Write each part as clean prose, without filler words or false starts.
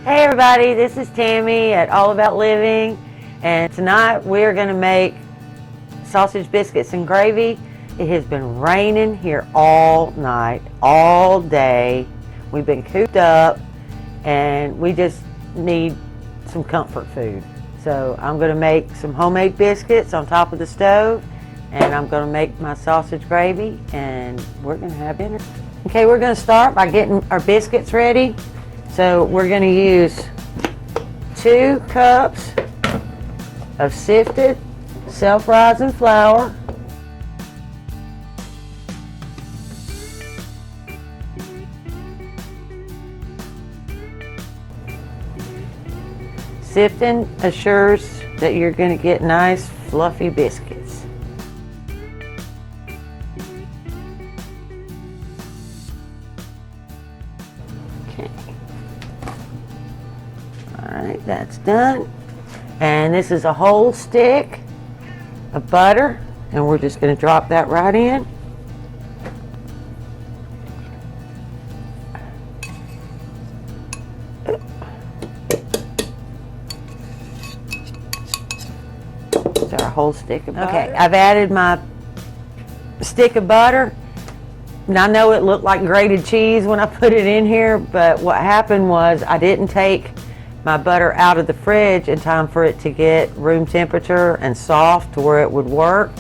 Hey everybody, this is Tammy at All About Living, and tonight we're going to make sausage biscuits and gravy. It has been raining here all night, all day. We've been cooped up and we just need some comfort food. So I'm going to make some homemade biscuits on top of the stove, and I'm going to make my sausage gravy, and we're going to have dinner. Okay, we're going to start by getting our biscuits ready. So we're going to use 2 cups of sifted self-rising flour, sifting assures that you're going to get nice fluffy biscuits. Okay. Alright, that's done. And this is a whole stick of butter, and we're just going to drop that right in. It's our whole stick of butter. Okay, I've added my stick of butter. Now, I know it looked like grated cheese when I put it in here, but what happened was I didn't take my butter out of the fridge in time for it to get room temperature and soft to where it would work.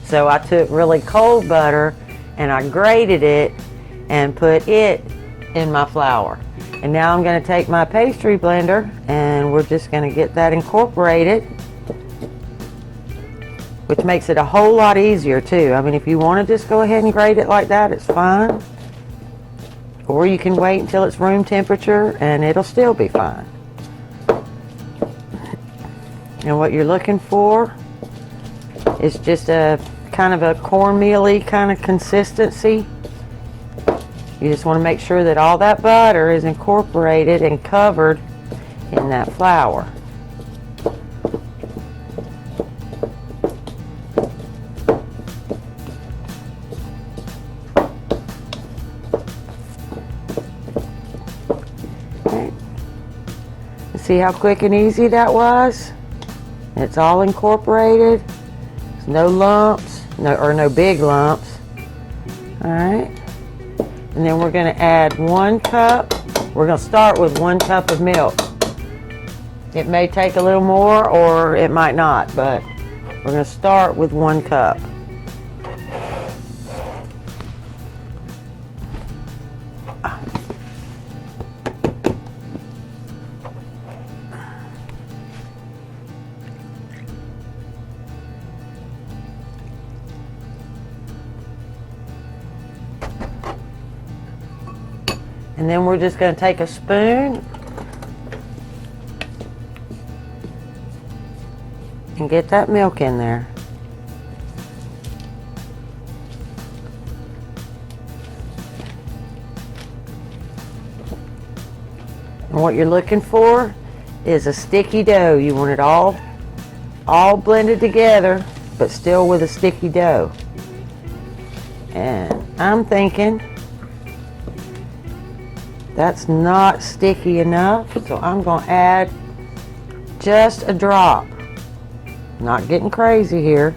So I took really cold butter and I grated it and put it in my flour. And now I'm going to take my pastry blender and we're just going to get that incorporated, which makes it a whole lot easier too. I mean, if you want to just go ahead and grate it like that, it's fine. Or you can wait until it's room temperature and it'll still be fine. And what you're looking for is just a kind of a cornmeal-y kind of consistency. You just want to make sure that all that butter is incorporated and covered in that flour. Okay. See how quick and easy that was? It's all incorporated. There's no lumps, no big lumps. All right. And then we're going to add 1 cup. We're going to start with 1 cup of milk. It may take a little more or it might not, but we're going to start with 1 cup. And then we're just going to take a spoon and get that milk in there. And what you're looking for is a sticky dough. You want it all blended together, but still with a sticky dough. And I'm thinking that's not sticky enough, so I'm going to add just a drop. Not getting crazy here,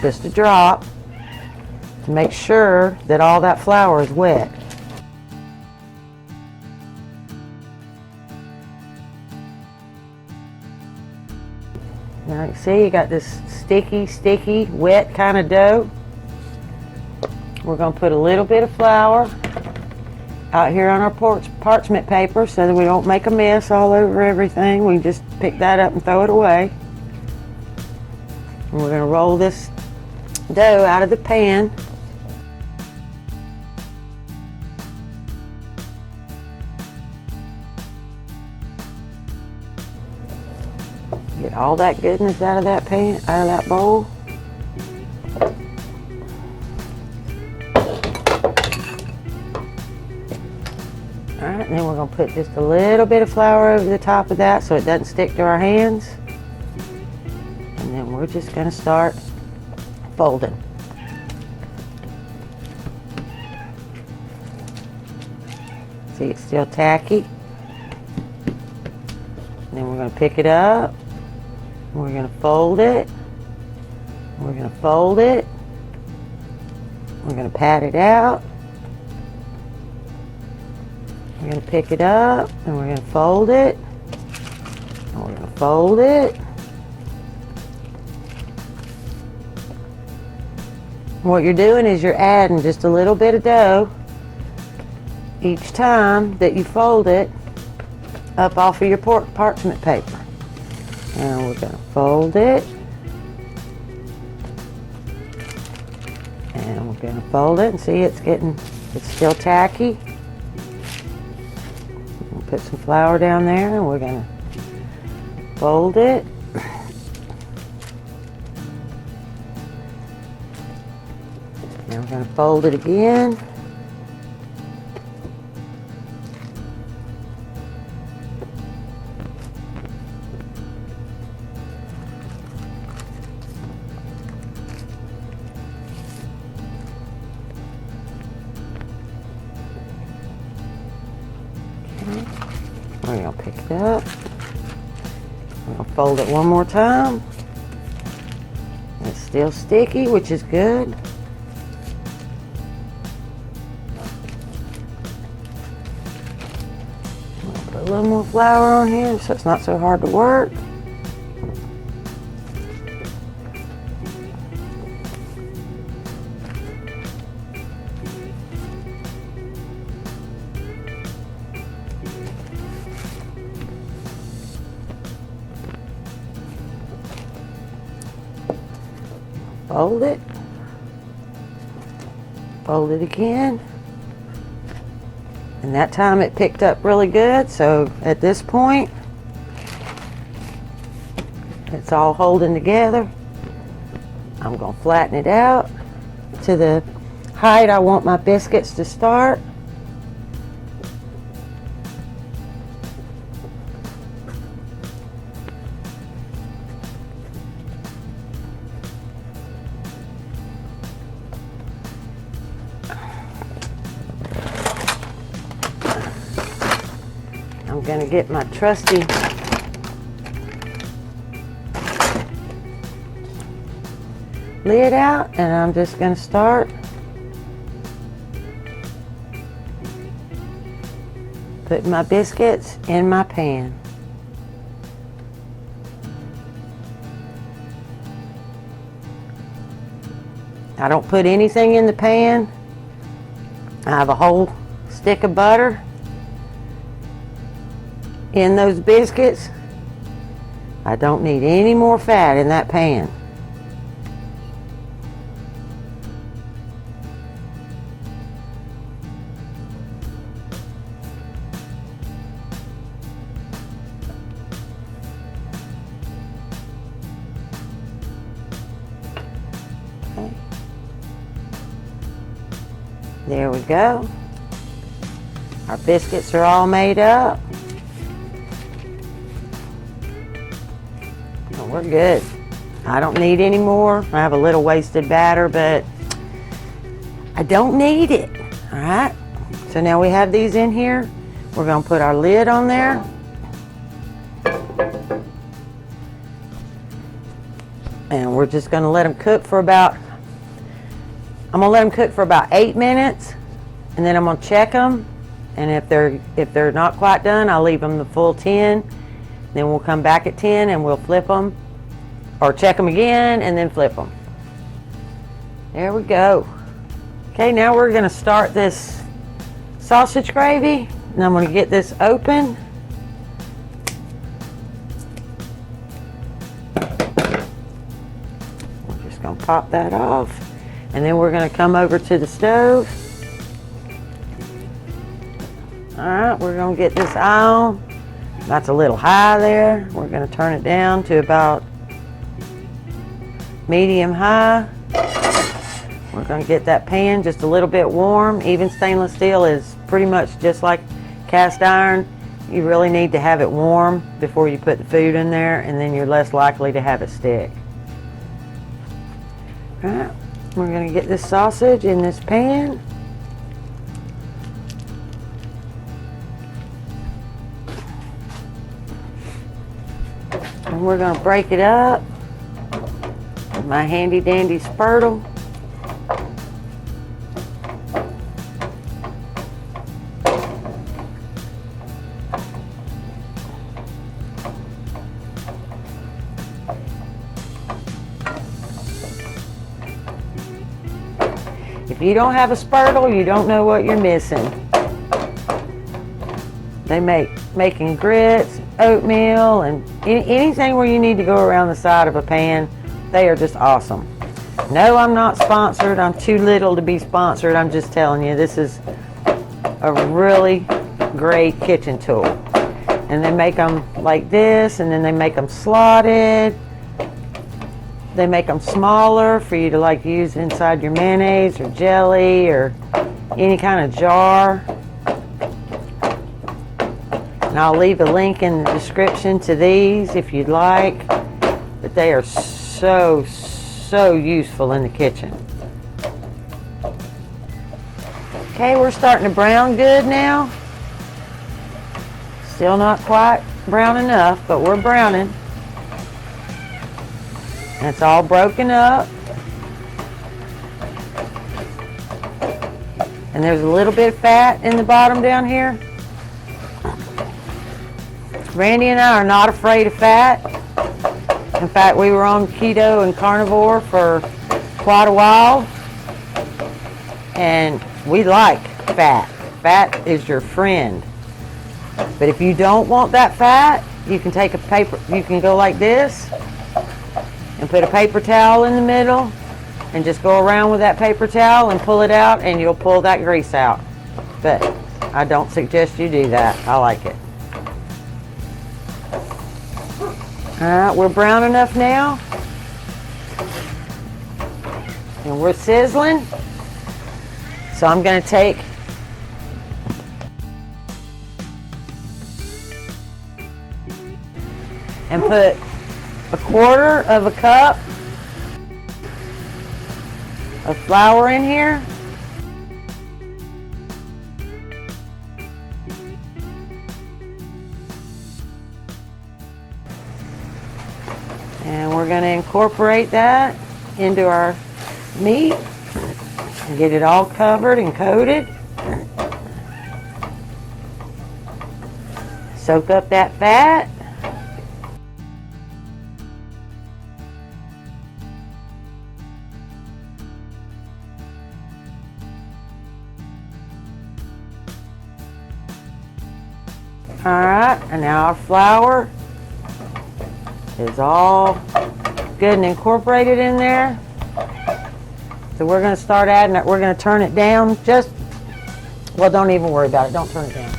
just a drop to make sure that all that flour is wet. Now you see you got this sticky, wet kind of dough. We're going to put a little bit of flour out here on our parchment paper so that we don't make a mess all over everything. We just pick that up and throw it away. And we're going to roll this dough out of the pan. Get all that goodness out of that pan, out of that bowl. Alright, and then we're going to put just a little bit of flour over the top of that so it doesn't stick to our hands. And then we're just going to start folding. See, it's still tacky. And then we're going to pick it up. We're going to fold it. We're going to fold it. We're going to pat it out. We're going to pick it up and we're going to fold it. And we're going to fold it. What you're doing is you're adding just a little bit of dough each time that you fold it up off of your parchment paper. And we're going to fold it. And we're going to fold it and see it's still tacky. We'll put some flour down there and we're going to fold it. Now we're going to fold it again. We're going to pick it up. We're going to fold it one more time. It's still sticky, which is good. Put a little more flour on here so it's not so hard to work. Fold it. Fold it again. And that time it picked up really good, so at this point it's all holding together. I'm going to flatten it out to the height I want my biscuits to start. I'm going to get my trusty lid out and I'm just going to start putting my biscuits in my pan. I don't put anything in the pan. I have a whole stick of butter in those biscuits. I don't need any more fat in that pan. Okay. There we go. Our biscuits are all made up. We're good. I don't need any more. I have a little wasted batter, but I don't need it. All right. So now we have these in here. We're going to put our lid on there. And we're just going to let them cook for about, I'm going to let them cook for about 8 minutes. And then I'm going to check them. And if they're not quite done, I'll leave them the full 10. Then we'll come back at 10 and we'll flip them. Or check them again and then flip them. There we go. Okay, now we're going to start this sausage gravy. And I'm going to get this open. We're just going to pop that off. And then we're going to come over to the stove. Alright, we're going to get this on. That's a little high there. We're going to turn it down to about medium high. We're going to get that pan just a little bit warm. Even stainless steel is pretty much just like cast iron. You really need to have it warm before you put the food in there, and then you're less likely to have it stick. All right, we're going to get this sausage in this pan. And we're going to break it up with my handy dandy Spurtle. If you don't have a Spurtle, you don't know what you're missing. They making grits, oatmeal, and anything where you need to go around the side of a pan. They are just awesome. No, I'm not sponsored. I'm too little to be sponsored. I'm just telling you, this is a really great kitchen tool. And they make them like this, and then they make them slotted. They make them smaller for you to like use inside your mayonnaise or jelly or any kind of jar. And I'll leave a link in the description to these if you'd like. But they are so useful in the kitchen. Okay, we're starting to brown good now. Still not quite brown enough, but we're browning. And it's all broken up. And there's a little bit of fat in the bottom down here. Randy and I are not afraid of fat. In fact, we were on keto and carnivore for quite a while. And we like fat. Fat is your friend. But if you don't want that fat, you can take a paper, you can go like this and put a paper towel in the middle and just go around with that paper towel and pull it out, and you'll pull that grease out. But I don't suggest you do that. I like it. Alright, we're brown enough now. And we're sizzling. So I'm going to take and put 1/4 of a cup of flour in here. And we're going to incorporate that into our meat and get it all covered and coated. Soak up that fat. Alright, and now our flour is all good and incorporated in there. So we're going to start adding it. We're going to turn it down just, well, don't even worry about it. Don't turn it down.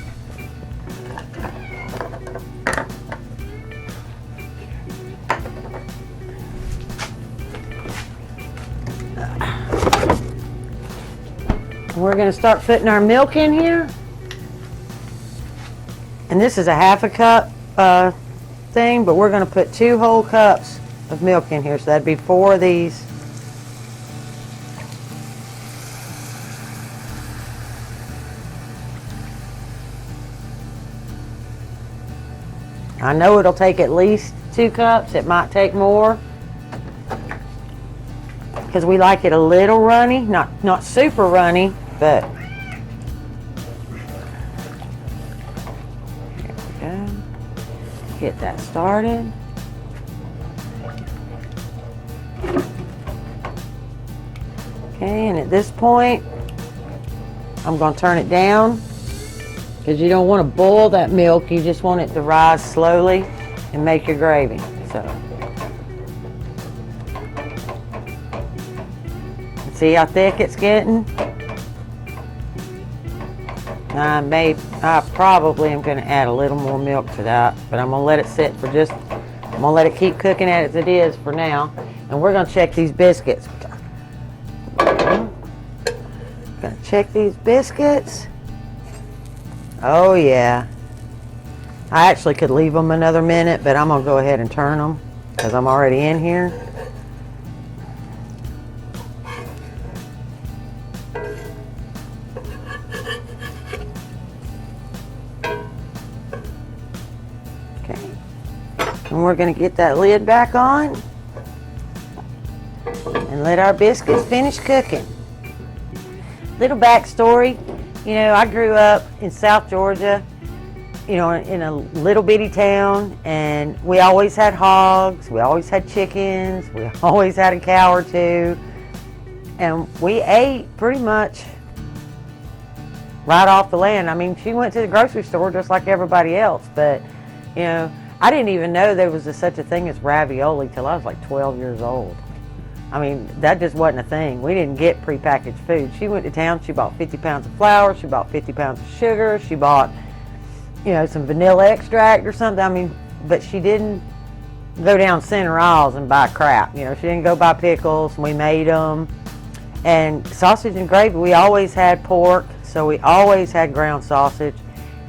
We're going to start putting our milk in here. And this is a 1/2 cup thing, but we're going to put 2 whole cups of milk in here. So that'd be 4 of these. I know it'll take at least 2 cups. It might take more, because we like it a little runny, not super runny, but here we go. Get that started. Okay, and at this point, I'm going to turn it down, because you don't want to boil that milk. You just want it to rise slowly and make your gravy. So, see how thick it's getting? I probably am going to add a little more milk to that, but I'm going to let it sit for just, I'm going to let it keep cooking as it is for now. And we're going to check these biscuits. Going to check these biscuits. Oh yeah. I actually could leave them another minute, but I'm going to go ahead and turn them because I'm already in here. And we're going to get that lid back on and let our biscuits finish cooking. Little backstory, you know, I grew up in South Georgia, you know, in a little bitty town, and we always had hogs, we always had chickens, we always had a cow or two, and we ate pretty much right off the land. I mean, she went to the grocery store just like everybody else, but, you know, I didn't even know there was such a thing as ravioli till I was like 12 years old. I mean, that just wasn't a thing. We didn't get prepackaged food. She went to town, she bought 50 pounds of flour, she bought 50 pounds of sugar, she bought, you know, some vanilla extract or something. I mean, but she didn't go down center aisles and buy crap. You know, she didn't go buy pickles, and we made them. And sausage and gravy, we always had pork, so we always had ground sausage,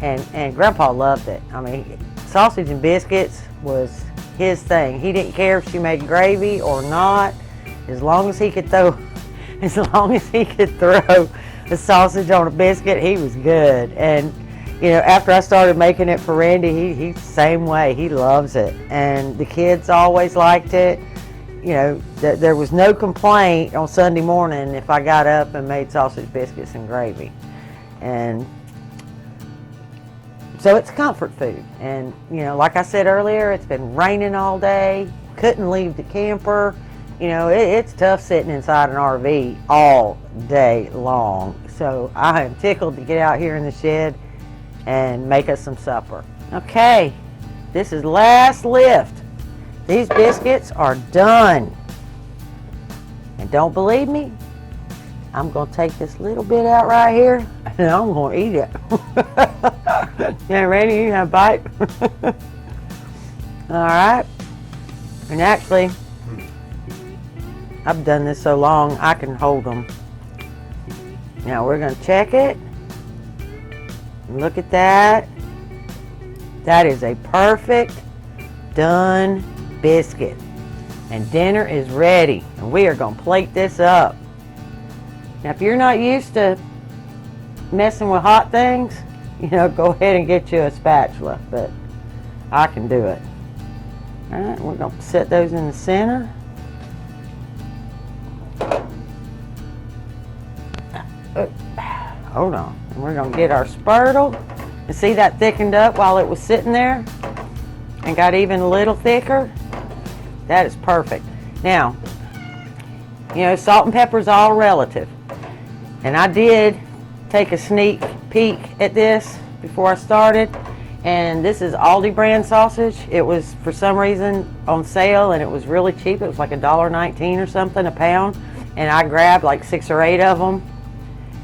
and Grandpa loved it. I mean, sausage and biscuits was his thing. He didn't care if she made gravy or not, as long as he could throw the sausage on a biscuit, he was good. And you know, after I started making it for Randy, he's the same way. He loves it. And the kids always liked it. You know, there was no complaint on Sunday morning if I got up and made sausage biscuits and gravy. And so it's comfort food. And, you know, like I said earlier, it's been raining all day. Couldn't leave the camper. You know, it's tough sitting inside an RV all day long. So I am tickled to get out here in the shed and make us some supper. Okay, this is last lift. These biscuits are done. And don't believe me? I'm gonna take this little bit out right here and I'm gonna eat it. Yeah, Randy, you have a bite? All right. And actually, I've done this so long, I can hold them. Now we're gonna check it. Look at that. That is a perfect done biscuit. And dinner is ready. And we are going to plate this up. Now if you're not used to messing with hot things, you know, go ahead and get you a spatula. But I can do it. Alright, we're going to set those in the center. Hold on. And we're going to get our Spurtle. And see that thickened up while it was sitting there? And got even a little thicker? That is perfect. Now, you know, salt and pepper is all relative. And I did take a sneak peek at this before I started. And this is Aldi brand sausage. It was, for some reason, on sale, and it was really cheap. It was like $1.19 or something a pound. And I grabbed like 6 or 8 of them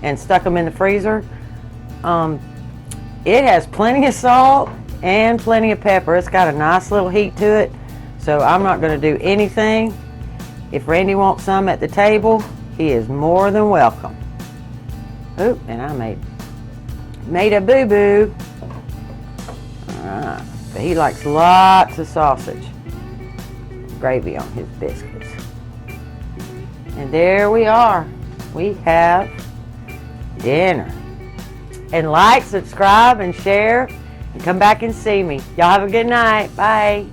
and stuck them in the freezer. It has plenty of salt and plenty of pepper. It's got a nice little heat to it, so I'm not going to do anything. If Randy wants some at the table, he is more than welcome. Oop, and I made a boo-boo. Alright, but he likes lots of sausage. Gravy on his biscuits. And there we are. We have dinner. And like, subscribe, and share, and come back and see me. Y'all have a good night. Bye.